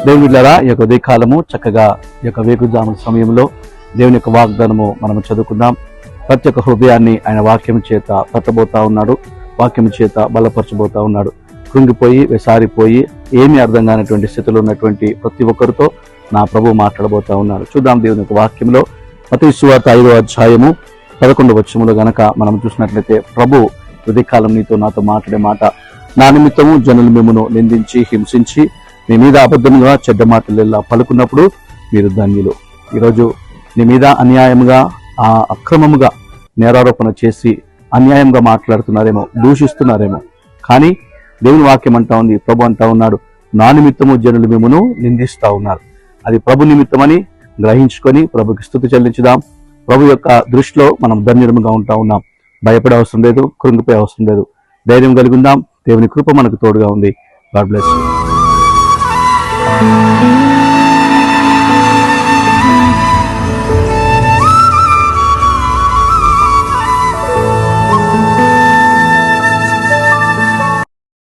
దేవుని బిడ్డలారా, ఈ యొక్క ఉదయకాలము చక్కగా ఈ యొక్క వేకుజాము సమయంలో దేవుని యొక్క వాగ్దానము మనము చదువుకుందాం. ప్రతి ఒక్క హృదయాన్ని ఆయన వాక్యం చేత తట్టబోతా ఉన్నాడు, వాక్యం చేత బలపరచబోతా ఉన్నాడు. కృంగిపోయి వెసారిపోయి ఏమీ అర్థం కానటువంటి స్థితిలో ఉన్నటువంటి ప్రతి ఒక్కరితో నా ప్రభు మాట్లాడబోతా ఉన్నాడు. చూద్దాం దేవుని యొక్క వాక్యంలో మత్తయి సువార్త 5వ అధ్యాయము 11వ వచనములో గనక మనం చూసినట్లయితే, ప్రభు ఉదయకాలం నీతో నాతో మాట్లాడే మాట, నా నిమిత్తము జనులు మిమ్మును నిందించి హింసించి మీ మీద అబద్ధముగా చెడ్డ మాటలు పలుకున్నప్పుడు మీరు ధన్యులు. ఈరోజు నీ మీద అన్యాయముగా అక్రమముగా నేరారోపణ చేసి అన్యాయంగా మాట్లాడుతున్నారేమో, దూషిస్తున్నారేమో. కానీ దేవుని వాక్యం అంటా ఉంది, ప్రభు అంటా ఉన్నాడు, నా నిమిత్తము జనులు మిమ్మును నిందిస్తా ఉన్నారు. అది ప్రభు నిమిత్తమని గ్రహించుకొని ప్రభుకి స్తుతి చెల్లించుదాం. ప్రభు యొక్క దృష్టిలో మనం ధన్యులుగా ఉంటా ఉన్నాం. భయపడే అవసరం లేదు, కృంగిపోయే అవసరం లేదు. ధైర్యం కలిగి ఉందాం. దేవుని కృప మనకు తోడుగా ఉంది. God bless you.